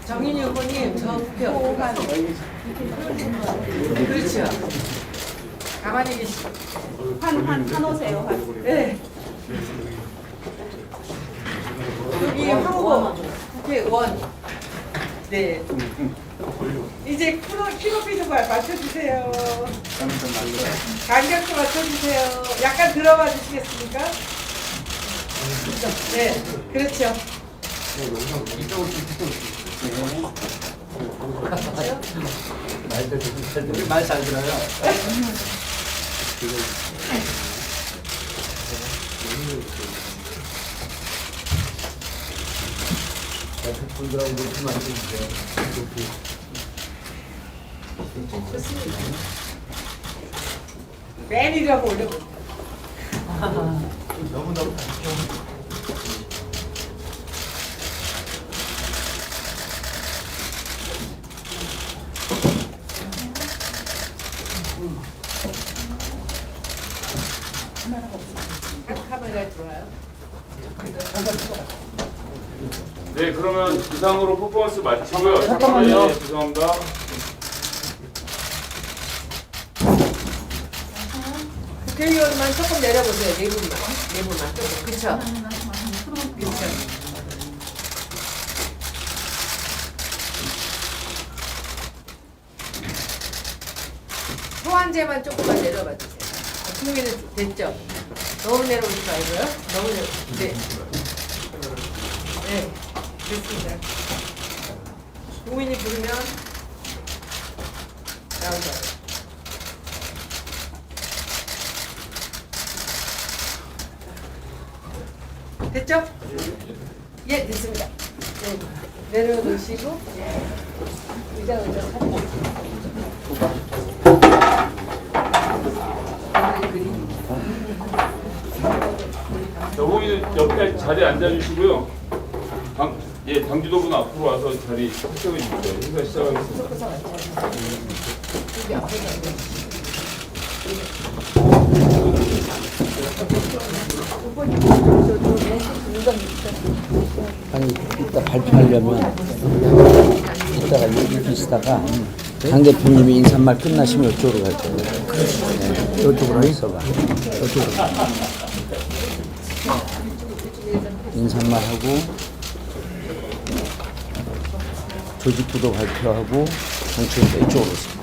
정인이 후보님 저 우표. 그렇죠. 가만히 계시고. 한 오세요. 네. 여기 황 후보 국회의원. 네. 이제 키높이도 맞춰주세요. 간격도 맞춰주세요. 약간 들어봐 주시겠습니까? 네, 그렇죠. 말 잘 들어요. 분들하고 높이 만들어주세요. 좋습니다. 맨 위로 한번 올려볼게요. 너무너무 카메라 들어와요. 네, 그러면 이상으로 퍼포먼스 마치고요. 잠깐만요. 네, 죄송합니다. 국회의원만 조금 내려보세요. 네 분만. 네 분만 조금. 그쵸? 그쵸? 소환제만 조금만 내려봐 주세요. 국민은 됐죠? 너무 내려오지 말고요. 너무 내려. 네. 네. 됐습니다. 국민이 부르면 나오죠. 됐죠? 예, 됐습니다. 네. 내려놓으시고 의자 여봉이는 옆에 자리에 앉아주시고요. 당주도분 앞으로 와서 자리 설정해 주세요. 행사 시작하겠습니다. 아니 이따 발표하려면 이따가 얘기 비슷하다가 장 대표님이 인사말 끝나시면 이쪽으로 갈 거예요. 네, 이쪽으로 있어봐. 이쪽으로. 인사말 하고 조직부도 발표하고 정치인도 이쪽으로 오세요.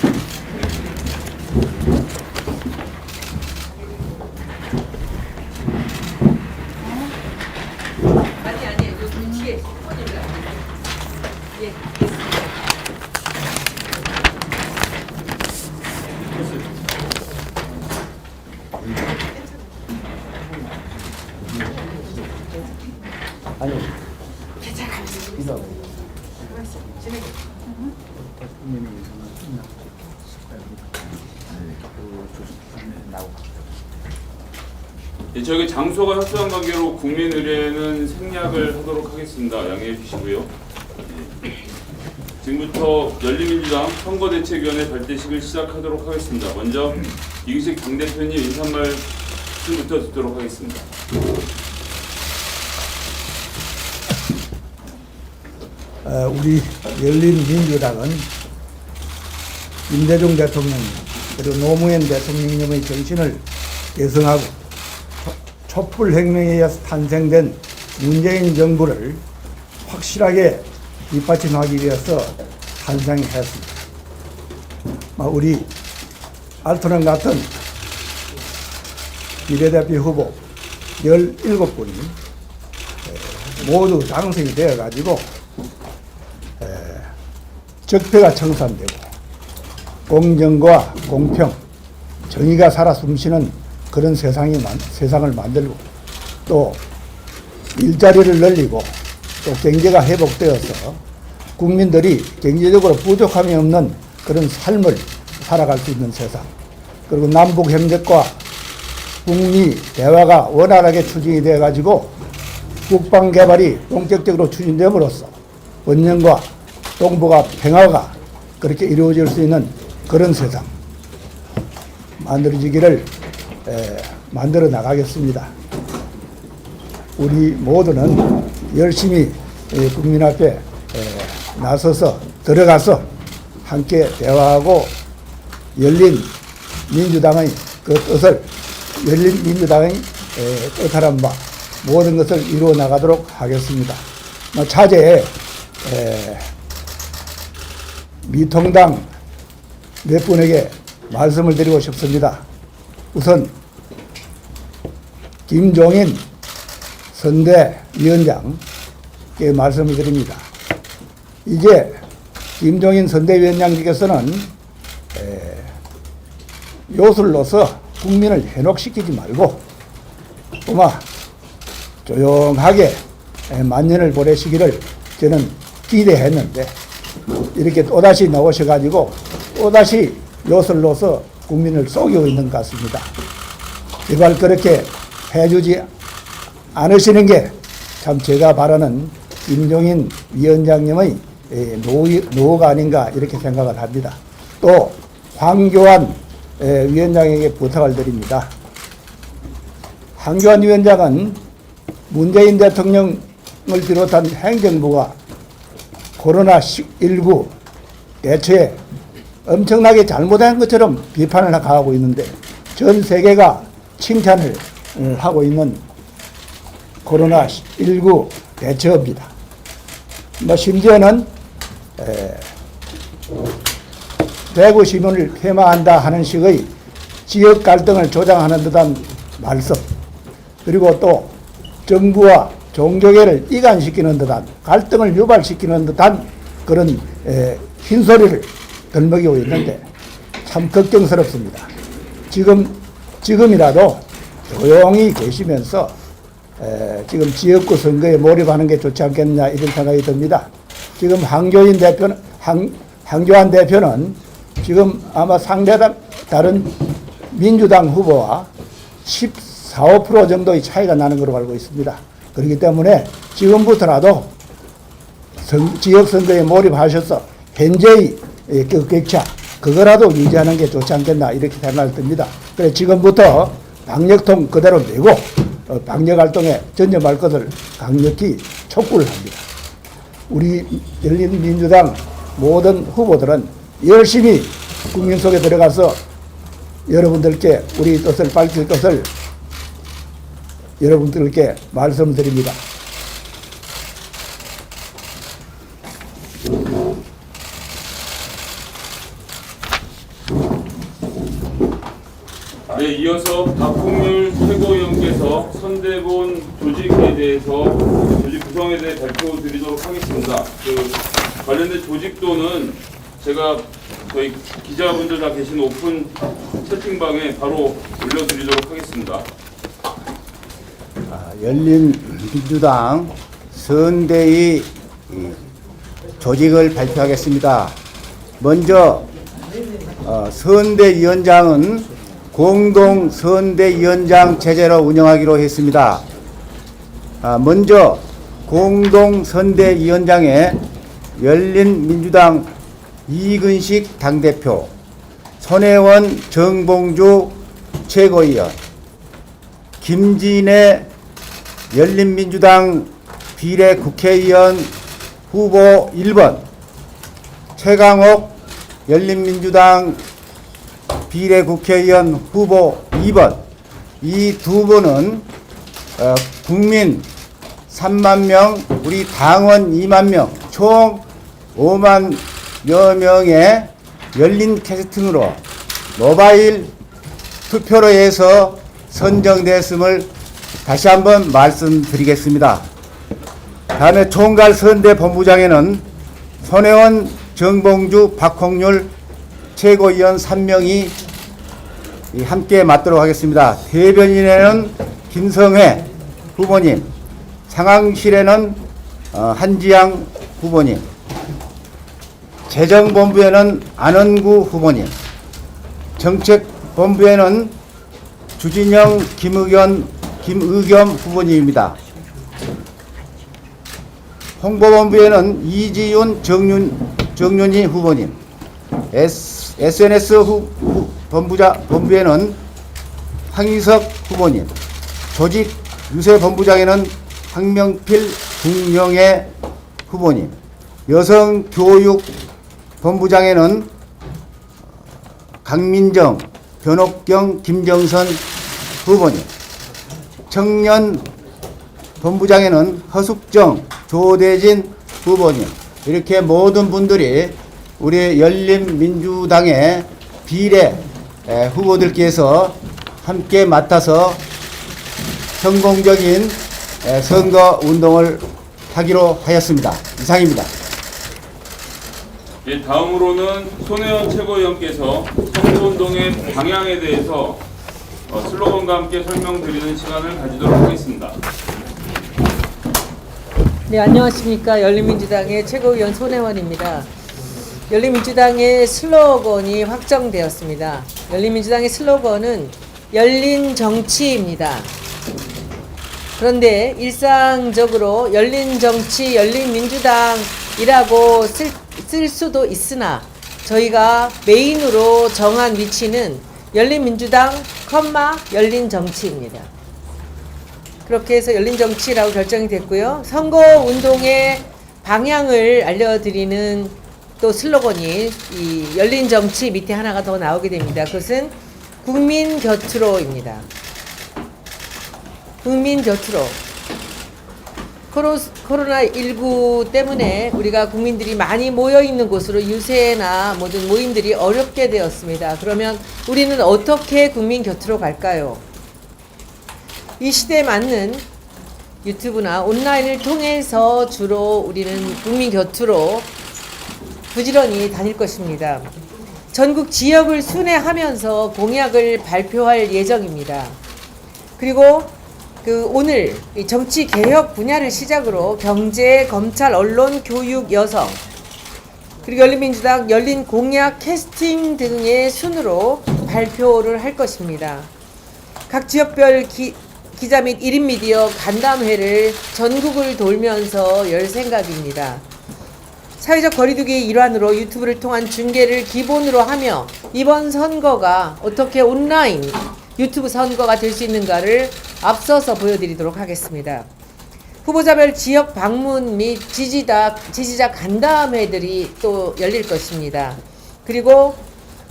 아니 여기 뒤에 후보님들 예, 됐습니다. 아니 이거 네, 저희 장소가 협소한 관계로 국민 의뢰는 생략을 하도록 하겠습니다. 양해해 주시고요. 네. 지금부터 열린민주당 선거대책위원회 발대식을 시작하도록 하겠습니다. 먼저 이규식 당대표님 인사말씀부터 듣도록 하겠습니다. 우리 열린민주당은 김대중 대통령 그리고 노무현 대통령님의 정신을 계승하고 촛불혁명에 의해서 탄생된 문재인 정부를 확실하게 뒷받침하기 위해서 탄생했습니다. 우리 알토란 같은 비례대표 후보 17분이 모두 당선이 되어가지고 적폐가 청산되고 공정과 공평, 정의가 살아 숨쉬는 그런 세상을 만들고 또 일자리를 늘리고 또 경제가 회복되어서 국민들이 경제적으로 부족함이 없는 그런 삶을 살아갈 수 있는 세상, 그리고 남북 협력과 북미 대화가 원활하게 추진이 되어 가지고 국방 개발이 본격적으로 추진됨으로써 원년과 동북아 평화가 그렇게 이루어질 수 있는 그런 세상 만들어지기를 만들어 나가겠습니다. 우리 모두는 열심히 국민 앞에 나서서 들어가서 함께 대화하고 열린 민주당의 그 뜻을 열린 민주당의 뜻하란 바 모든 것을 이루어 나가도록 하겠습니다. 차제에 미통당 몇 분에게 말씀을 드리고 싶습니다. 우선 김종인 선대위원장께 말씀을 드립니다. 이제 김종인 선대위원장님께서는 요술로서 국민을 현혹시키지 말고 꼬마 조용하게 만년을 보내시기를 저는 기대했는데 이렇게 또다시 나오셔가지고 또다시 요술로서 국민을 속이고 있는 것 같습니다. 제발 그렇게 해주지 않으시는 게 참 제가 바라는 김종인 위원장님의 노후가 아닌가 이렇게 생각을 합니다. 또 황교안 위원장에게 부탁을 드립니다. 황교안 위원장은 문재인 대통령을 비롯한 행정부가 코로나19 대처에 엄청나게 잘못한 것처럼 비판을 가하고 있는데 전 세계가 칭찬을 하고 있는 코로나19 대처입니다. 심지어는 대구 시민을 폄하한다 하는 식의 지역 갈등을 조장하는 듯한 말씀, 그리고 또 정부와 종교계를 이간시키는 듯한 갈등을 유발시키는 듯한 그런 흰소리를 들먹이고 있는데 참 걱정스럽습니다. 지금이라도 조용히 계시면서 지금 지역구 선거에 몰입하는 게 좋지 않겠느냐 이런 생각이 듭니다. 지금 황교안 대표는 지금 아마 다른 민주당 후보와 14, 15% 정도의 차이가 나는 걸로 알고 있습니다. 그렇기 때문에 지금부터라도 지역선거에 몰입하셔서 현재의 그 격차 그거라도 유지하는 게 좋지 않겠나 이렇게 생각이 듭니다. 그래서 지금부터 방역통 그대로 내고 방역활동에 전념할 것을 강력히 촉구를 합니다. 우리 열린민주당 모든 후보들은 열심히 국민 속에 들어가서 여러분들께 우리 뜻을 밝힐 것을 여러분들께 말씀드립니다. 네, 이어서 박홍률 최고위원께서 선대본 조직에 대해서 조직 구성에 대해 발표드리도록 하겠습니다. 관련된 조직도는 제가 저희 기자분들 다 계신 오픈 채팅방에 바로 올려드리도록 하겠습니다. 열린민주당 선대위 조직을 발표하겠습니다. 먼저 선대위원장은 공동선대위원장 체제로 운영하기로 했습니다. 먼저 공동선대위원장에 열린민주당 이근식 당대표, 손혜원 정봉주 최고위원, 김진애 열린민주당 비례국회의원 후보 1번, 최강옥 열린민주당 비례국회의원 후보 2번, 이 두 분은 국민 3만 명, 우리 당원 2만 명, 총 5만여 명의 열린 캐스팅으로 모바일 투표로 해서 선정됐음을 다시 한번 말씀드리겠습니다. 다음에 총괄선대본부장에는 손혜원, 정봉주, 박홍률 최고위원 3명이 함께 맡도록 하겠습니다. 대변인에는 김성회 후보님, 상황실에는 한지양 후보님, 재정본부에는 안원구 후보님, 정책본부에는 주진영, 김의겸 후보님입니다. 홍보본부에는 이지윤, 정윤희 후보님, SNS 본부에는 황희석 후보님, 조직 유세 본부장에는 황명필, 국영애 후보님, 여성교육본부장에는 강민정, 변옥경, 김정선 후보님, 청년본부장에는 허숙정, 조대진 후보님, 이렇게 모든 분들이 우리 열린민주당의 비례 후보들께서 함께 맡아서 성공적인 선거 운동을 하기로 하였습니다. 이상입니다. 예, 다음으로는 손혜원 최고위원께서 선거운동의 방향에 대해서 슬로건과 함께 설명드리는 시간을 가지도록 하겠습니다. 네, 안녕하십니까. 열린민주당의 최고위원 손혜원입니다. 열린민주당의 슬로건이 확정되었습니다. 열린민주당의 슬로건은 열린 정치입니다. 그런데 일상적으로 열린 정치, 열린 민주당이라고 쓸 수도 있으나 저희가 메인으로 정한 위치는 열린 민주당, 열린 정치입니다. 그렇게 해서 열린 정치라고 결정이 됐고요. 선거 운동의 방향을 알려드리는 또 슬로건이 이 열린 정치 밑에 하나가 더 나오게 됩니다. 그것은 국민 곁으로입니다. 국민 곁으로. 코로나19 때문에 우리가 국민들이 많이 모여 있는 곳으로 유세나 모든 모임들이 어렵게 되었습니다. 그러면 우리는 어떻게 국민 곁으로 갈까요? 이 시대에 맞는 유튜브나 온라인을 통해서 주로 우리는 국민 곁으로 부지런히 다닐 것입니다. 전국 지역을 순회하면서 공약을 발표할 예정입니다. 그리고 오늘 정치 개혁 분야를 시작으로 경제, 검찰, 언론, 교육, 여성, 그리고 열린민주당 열린 공약 캐스팅 등의 순으로 발표를 할 것입니다. 각 지역별 기자 및 1인 미디어 간담회를 전국을 돌면서 열 생각입니다. 사회적 거리두기의 일환으로 유튜브를 통한 중계를 기본으로 하며 이번 선거가 어떻게 온라인 유튜브 선거가 될 수 있는가를 앞서서 보여드리도록 하겠습니다. 후보자별 지역 방문 및 지지자 간담회들이 또 열릴 것입니다. 그리고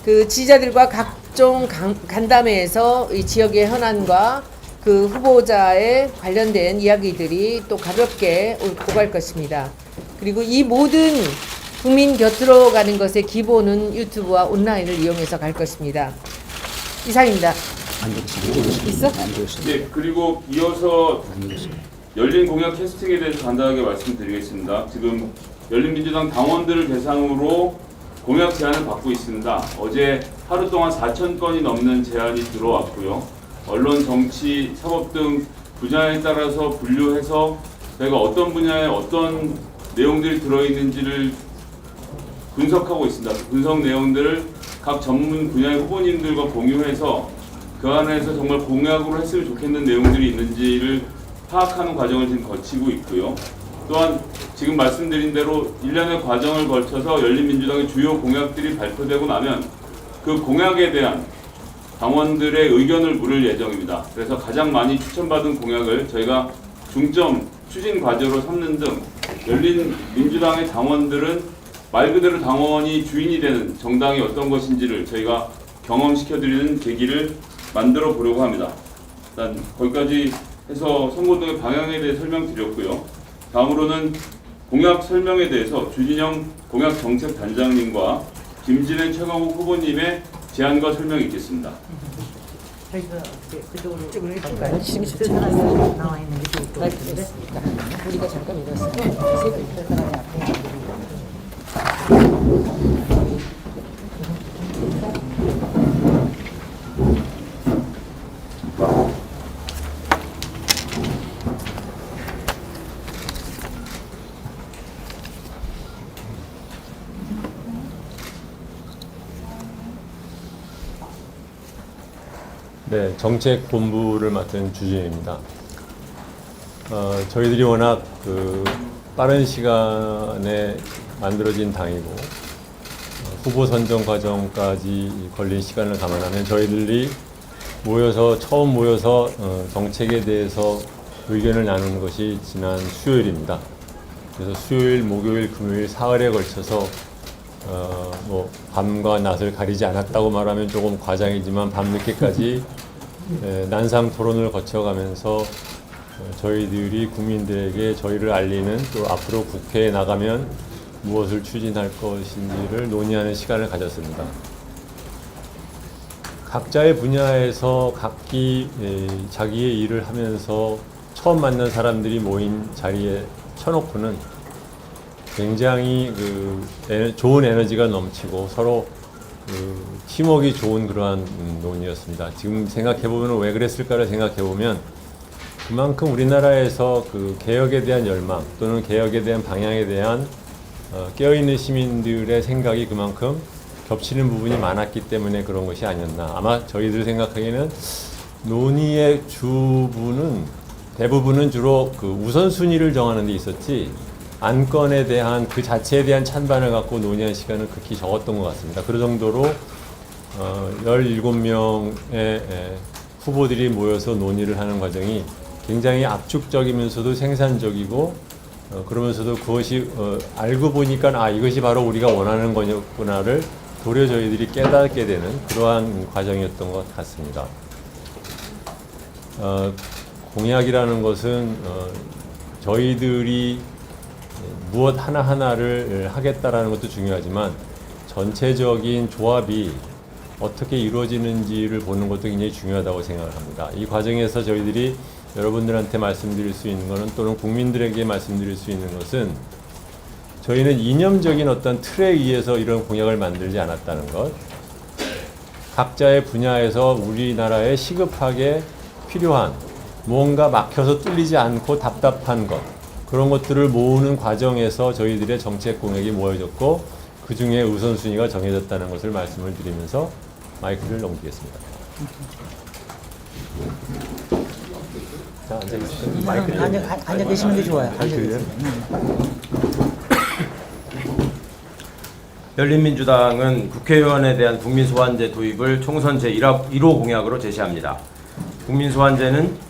그 지지자들과 각종 간담회에서 이 지역의 현안과 그 후보자에 관련된 이야기들이 또 가볍게 오갈 것입니다. 그리고 이 모든 국민 곁으로 가는 것의 기본은 유튜브와 온라인을 이용해서 갈 것입니다. 이상입니다. 있어? 네, 그리고 이어서 열린 공약 캐스팅에 대해서 간단하게 말씀드리겠습니다. 지금 열린민주당 당원들을 대상으로 공약 제안을 받고 있습니다. 어제 하루 동안 4,000건이 넘는 제안이 들어왔고요. 언론, 정치, 사법 등 분야에 따라서 분류해서 저희가 어떤 분야에 어떤 내용들이 들어있는지를 분석하고 있습니다. 분석 내용들을 각 전문 분야의 후보님들과 공유해서 그 안에서 정말 공약으로 했으면 좋겠는 내용들이 있는지를 파악하는 과정을 지금 거치고 있고요. 또한 지금 말씀드린 대로 1년의 과정을 걸쳐서 열린민주당의 주요 공약들이 발표되고 나면 그 공약에 대한 당원들의 의견을 물을 예정입니다. 그래서 가장 많이 추천받은 공약을 저희가 중점 추진 과제로 삼는 등 열린민주당의 당원들은 말 그대로 당원이 주인이 되는 정당이 어떤 것인지를 저희가 경험시켜드리는 계기를 만들어 보려고 합니다. 일단 거기까지 해서 선거운동의 방향에 대해 설명드렸고요. 다음으로는 공약 설명에 대해서 주진영 공약정책단장님과 김진행 최강욱 후보님의 제안과 설명이 있겠습니다. 저희가 그쪽으로 해볼까요? 지금 나와 있는 게 우리가 잠깐 이랬어요. 네, 정책본부를 맡은 주진입니다. 저희들이 워낙 빠른 시간에 만들어진 당이고 후보 선정 과정까지 걸린 시간을 감안하면 저희들이 처음 모여서 정책에 대해서 의견을 나누는 것이 지난 수요일입니다. 그래서 수요일, 목요일, 금요일, 사흘에 걸쳐서 뭐 밤과 낮을 가리지 않았다고 말하면 조금 과장이지만 밤늦게까지 난상 토론을 거쳐가면서 저희들이 국민들에게 저희를 알리는, 또 앞으로 국회에 나가면 무엇을 추진할 것인지를 논의하는 시간을 가졌습니다. 각자의 분야에서 각기 자기의 일을 하면서 처음 만난 사람들이 모인 자리에 쳐놓고는 굉장히 좋은 에너지가 넘치고 서로 팀워크가 좋은 그러한 논의였습니다. 지금 생각해보면 왜 그랬을까를 생각해보면 그만큼 우리나라에서 개혁에 대한 열망 또는 개혁에 대한 방향에 대한 깨어있는 시민들의 생각이 그만큼 겹치는 부분이 많았기 때문에 그런 것이 아니었나. 아마 저희들 생각하기에는 논의의 대부분은 주로 우선순위를 정하는 데 있었지 안건에 대한 그 자체에 대한 찬반을 갖고 논의한 시간은 극히 적었던 것 같습니다. 그 정도로 17명의 후보들이 모여서 논의를 하는 과정이 굉장히 압축적이면서도 생산적이고 그러면서도 그것이 알고 보니까 이것이 바로 우리가 원하는 거구나를 도리어 저희들이 깨닫게 되는 그러한 과정이었던 것 같습니다. 공약이라는 것은 저희들이 무엇 하나하나를 하겠다라는 것도 중요하지만 전체적인 조합이 어떻게 이루어지는지를 보는 것도 굉장히 중요하다고 생각을 합니다. 이 과정에서 저희들이 여러분들한테 말씀드릴 수 있는 것은, 또는 국민들에게 말씀드릴 수 있는 것은, 저희는 이념적인 어떤 틀에 의해서 이런 공약을 만들지 않았다는 것, 각자의 분야에서 우리나라에 시급하게 필요한 무언가 막혀서 뚫리지 않고 답답한 것, 그런 것들을 모으는 과정에서 저희들의 정책 공약이 모여졌고 그 중에 우선순위가 정해졌다는 것을 말씀을 드리면서 마이크를 넘기겠습니다. 자, 앉아계시죠. 마이크를 앉아 계시는 게 좋아요. 열린민주당은 국회의원에 대한 국민소환제 도입을 총선 제1호 공약으로 제시합니다. 국민소환제는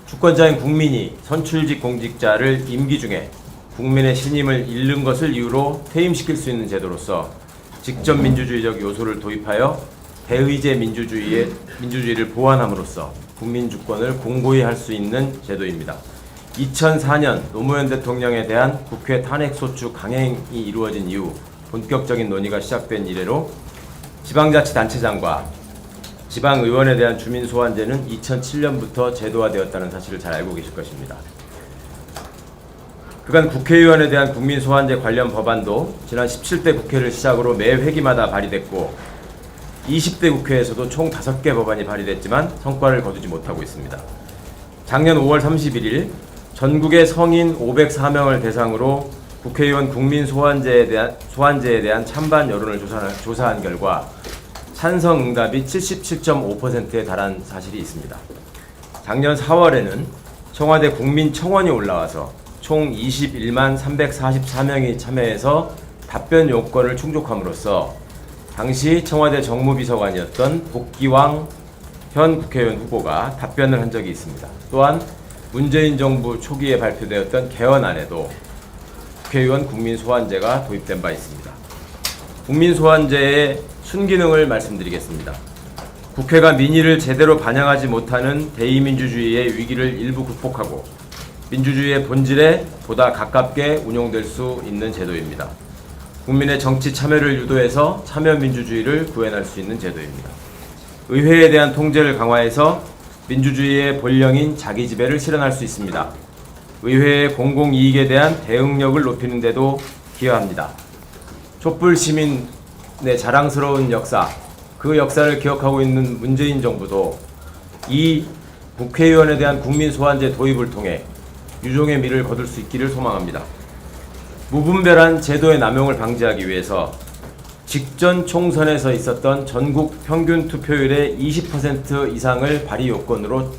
주권자인 국민이 선출직 공직자를 임기 중에 국민의 신임을 잃는 것을 이유로 퇴임시킬 수 있는 제도로서 직접 민주주의적 요소를 도입하여 대의제 민주주의를 보완함으로써 국민 주권을 공고히 할 수 있는 제도입니다. 2004년 노무현 대통령에 대한 국회 탄핵소추 강행이 이루어진 이후 본격적인 논의가 시작된 이래로 지방자치단체장과 지방의원에 대한 주민소환제는 2007년부터 제도화되었다는 사실을 잘 알고 계실 것입니다. 그간 국회의원에 대한 국민소환제 관련 법안도 지난 17대 국회를 시작으로 매 회기마다 발의됐고 20대 국회에서도 총 5개 법안이 발의됐지만 성과를 거두지 못하고 있습니다. 작년 5월 31일 전국의 성인 504명을 대상으로 국회의원 국민소환제에 대한 찬반 여론을 조사한 결과 찬성 응답이 77.5%에 달한 사실이 있습니다. 작년 4월에는 청와대 국민청원이 올라와서 총 21만 344명이 참여해서 답변 요건을 충족함으로써 당시 청와대 정무비서관이었던 복기왕 현 국회의원 후보가 답변을 한 적이 있습니다. 또한 문재인 정부 초기에 발표되었던 개헌안에도 국회의원 국민소환제가 도입된 바 있습니다. 국민소환제의 순기능을 말씀드리겠습니다. 국회가 민의를 제대로 반영하지 못하는 대의민주주의의 위기를 일부 극복하고 민주주의의 본질에 보다 가깝게 운용될 수 있는 제도입니다. 국민의 정치 참여를 유도해서 참여민주주의를 구현할 수 있는 제도입니다. 의회에 대한 통제를 강화해서 민주주의의 본령인 자기지배를 실현할 수 있습니다. 의회의 공공이익에 대한 대응력을 높이는 데도 기여합니다. 촛불 시민의 자랑스러운 역사, 그 역사를 기억하고 있는 문재인 정부도 이 국회의원에 대한 국민소환제 도입을 통해 유종의 미를 거둘 수 있기를 소망합니다. 무분별한 제도의 남용을 방지하기 위해서 직전 총선에서 있었던 전국 평균 투표율의 20% 이상을 발의 요건으로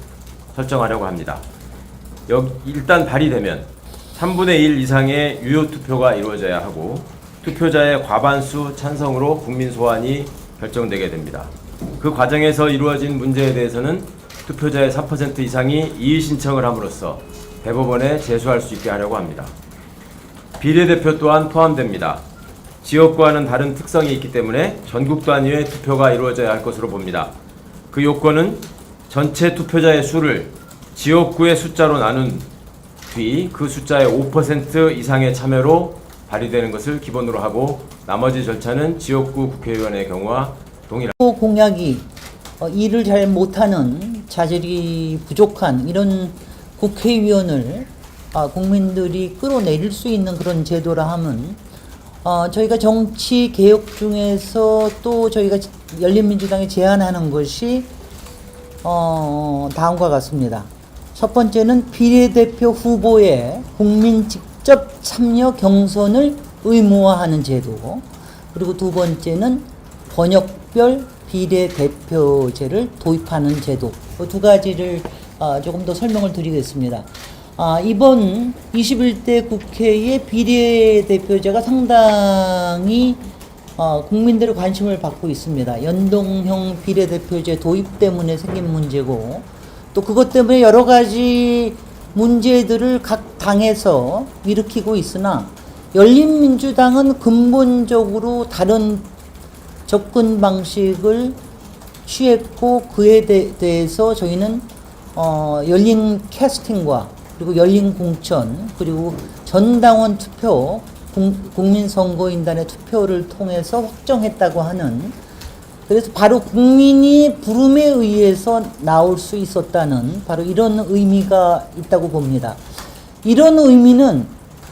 설정하려고 합니다. 일단 발의되면 3분의 1 이상의 유효 투표가 이루어져야 하고 투표자의 과반수 찬성으로 국민소환이 결정되게 됩니다. 그 과정에서 이루어진 문제에 대해서는 투표자의 3% 이상이 이의 신청을 함으로써 대법원에 제소할 수 있게 하려고 합니다. 비례대표 또한 포함됩니다. 지역과는 다른 특성이 있기 때문에 전국 단위의 투표가 이루어져야 할 것으로 봅니다. 그 요건은 전체 투표자의 수를 지역구의 숫자로 나눈 뒤 그 숫자의 5% 이상의 참여로 발의되는 것을 기본으로 하고 나머지 절차는 지역구 국회의원의 경우와 동일합니다. 공약이 일을 잘 못하는 자질이 부족한 이런 국회의원을 국민들이 끌어내릴 수 있는 그런 제도라 하면 저희가 정치 개혁 중에서 또 저희가 열린민주당이 제안하는 것이 다음과 같습니다. 첫 번째는 비례대표 후보의 국민 직접 참여 경선을 의무화하는 제도, 그리고 두 번째는 번역별 비례대표제를 도입하는 제도, 두 가지를 조금 더 설명을 드리겠습니다. 이번 21대 국회의 비례대표제가 상당히 국민들의 관심을 받고 있습니다. 연동형 비례대표제 도입 때문에 생긴 문제고, 또 그것 때문에 여러 가지 문제들을 각 당에서 일으키고 있으나 열린민주당은 근본적으로 다른 접근 방식을 취했고, 그에 대해서 저희는 열린 캐스팅과 그리고 열린 공천, 그리고 전당원 투표, 국민선거인단의 투표를 통해서 확정했다고 하는, 그래서 바로 국민이 부름에 의해서 나올 수 있었다는 바로 이런 의미가 있다고 봅니다. 이런 의미는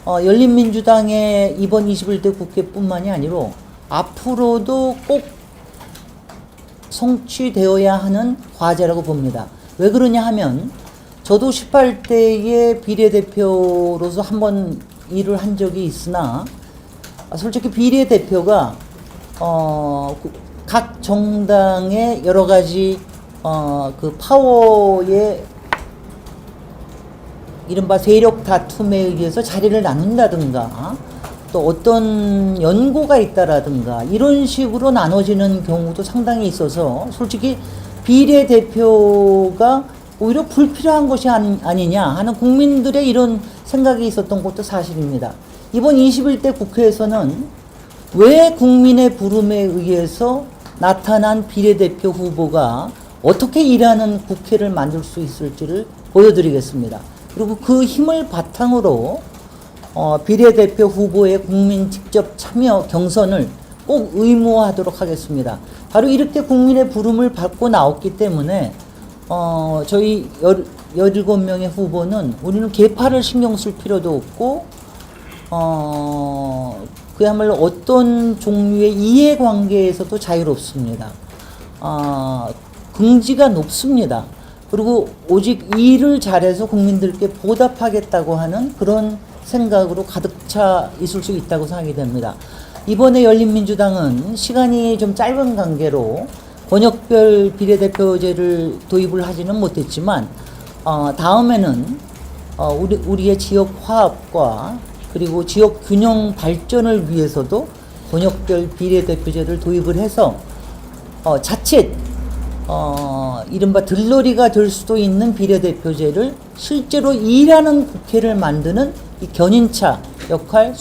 열린민주당의 이번 21대 국회뿐만이 아니라 앞으로도 꼭 성취되어야 하는 과제라고 봅니다. 왜 그러냐 하면 저도 18대의 비례대표로서 한번 일을 한 적이 있으나 솔직히 비례대표가 각 정당의 여러 가지 그 파워의 이른바 세력 다툼에 의해서 자리를 나눈다든가 또 어떤 연고가 있다라든가 이런 식으로 나눠지는 경우도 상당히 있어서 솔직히 비례대표가 오히려 불필요한 것이 아니냐 하는 국민들의 이런 생각이 있었던 것도 사실입니다. 이번 21대 국회에서는 왜 국민의 부름에 의해서 나타난 비례대표 후보가 어떻게 일하는 국회를 만들 수 있을지를 보여드리겠습니다. 그리고 그 힘을 바탕으로 비례대표 후보의 국민 직접 참여 경선을 꼭 의무화하도록 하겠습니다. 바로 이렇게 국민의 부름을 받고 나왔기 때문에 저희 17명의 후보는 우리는 계파를 신경 쓸 필요도 없고 그야말로 어떤 종류의 이해관계에서도 자유롭습니다. 긍지가 높습니다. 그리고 오직 일을 잘해서 국민들께 보답하겠다고 하는 그런 생각으로 가득 차 있을 수 있다고 생각이 됩니다. 이번에 열린민주당은 시간이 좀 짧은 관계로 번역별 비례대표제를 도입을 하지는 못했지만 다음에는 우리의 지역 화합과 그리고 지역 균형 발전을 위해서도 번역별 비례대표제를 도입을 해서 자칫 이른바 들러리가 될 수도 있는 비례대표제를 실제로 일하는 국회를 만드는 이 견인차 역할,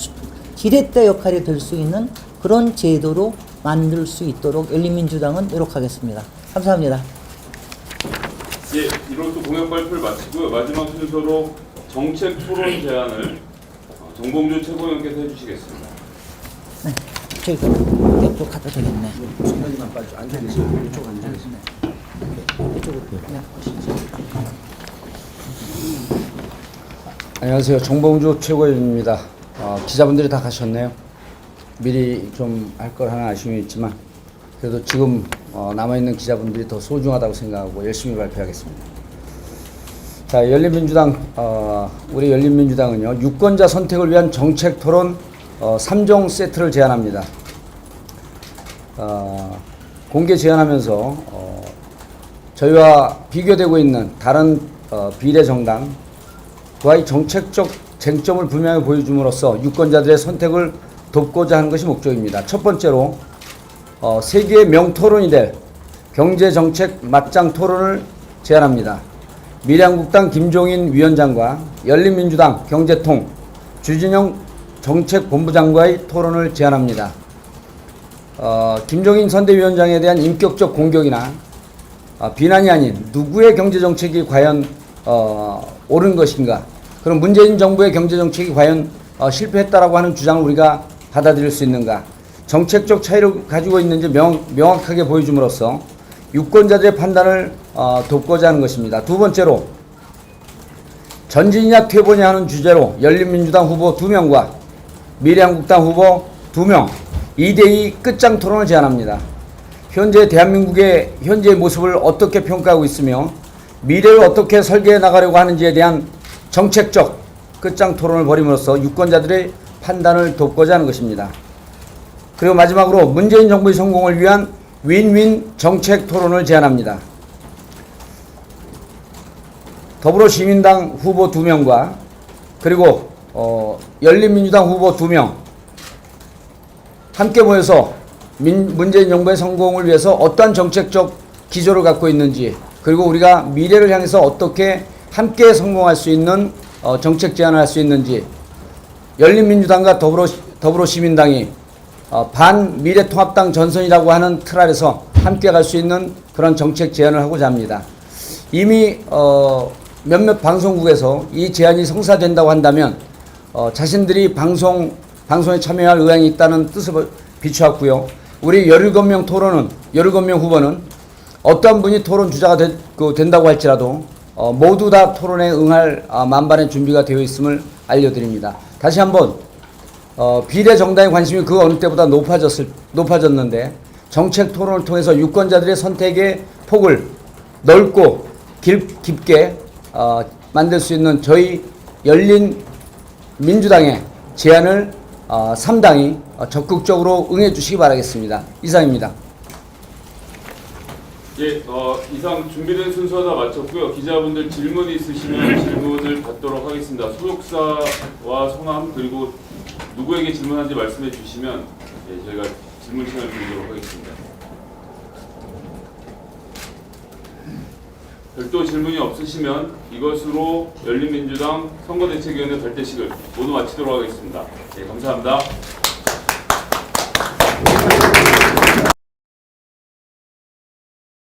지렛대 역할이 될 수 있는 그런 제도로 만들 수 있도록 열린민주당은 노력하겠습니다. 감사합니다. 예, 이로써 공약 발표를 마치고 마지막 순서로 정책 토론 제안을 정봉주 최고위원께서 해주시겠습니다. 네, 저희가 옆으로 갖다 되겠네. 순간이만 빠져 앉아계세요. 이쪽 앉아계세요. 이쪽으로 그냥 안녕하세요. 정봉주 최고위원입니다. 기자분들이 다 가셨네요. 미리 좀 할 걸 하나 아쉬움이 있지만 그래도 지금 남아있는 기자분들이 더 소중하다고 생각하고 열심히 발표하겠습니다. 자, 열린민주당, 우리 열린민주당은요, 유권자 선택을 위한 정책 토론 3종 세트를 제안합니다. 공개 제안하면서 저희와 비교되고 있는 다른 비례정당과의 정책적 쟁점을 분명히 보여줌으로써 유권자들의 선택을 돕고자 하는 것이 목적입니다. 첫 번째로 세계의 명토론이 될 경제정책 맞짱 토론을 제안합니다. 미래한국당 김종인 위원장과 열린민주당 경제통 주진영 정책본부장과의 토론을 제안합니다. 김종인 선대위원장에 대한 인격적 공격이나 비난이 아닌 누구의 경제정책이 과연 옳은 것인가, 그럼 문재인 정부의 경제정책이 과연 실패했다라고 하는 주장을 우리가 받아들일 수 있는가, 정책적 차이를 가지고 있는지 명확하게 보여줌으로써 유권자들의 판단을 돕고자 하는 것입니다. 두 번째로 전진이냐 퇴보냐 하는 주제로 열린민주당 후보 2명과 미래한국당 후보 2명 2대2 끝장 토론을 제안합니다. 현재 대한민국의 현재의 모습을 어떻게 평가하고 있으며 미래를 어떻게 설계해 나가려고 하는지에 대한 정책적 끝장 토론을 벌임으로써 유권자들의 판단을 돕고자 하는 것입니다. 그리고 마지막으로 문재인 정부의 성공을 위한 윈윈 정책 토론을 제안합니다. 더불어시민당 후보 2명과 그리고 열린민주당 후보 2명 함께 모여서 문재인 정부의 성공을 위해서 어떠한 정책적 기조를 갖고 있는지, 그리고 우리가 미래를 향해서 어떻게 함께 성공할 수 있는 정책 제안을 할 수 있는지, 열린민주당과 더불어시민당이 반미래통합당 전선이라고 하는 틀 아래서 함께 갈 수 있는 그런 정책 제안을 하고자 합니다. 이미 몇몇 방송국에서 이 제안이 성사된다고 한다면 자신들이 방송에 참여할 의향이 있다는 뜻을 비추었고요. 우리 17명 후보는 어떤 분이 토론 주자가 된다고 할지라도 모두 다 토론에 응할 만반의 준비가 되어 있음을 알려드립니다. 다시 한번 비례 정당의 관심이 그 어느 때보다 높아졌는데 정책 토론을 통해서 유권자들의 선택의 폭을 넓고 깊게 만들 수 있는 저희 열린 민주당의 제안을 3당이 적극적으로 응해 주시기 바라겠습니다. 이상입니다. 예, 이상 준비된 순서 다 마쳤고요. 기자분들 질문 있으시면 질문을 받도록 하겠습니다. 소속사와 성함 그리고 누구에게 질문하는지 말씀해 주시면 저희가 질문 시간을 드리도록 하겠습니다. 별도 질문이 없으시면 이것으로 열린민주당 선거대책위원회 발대식을 모두 마치도록 하겠습니다. 네, 감사합니다.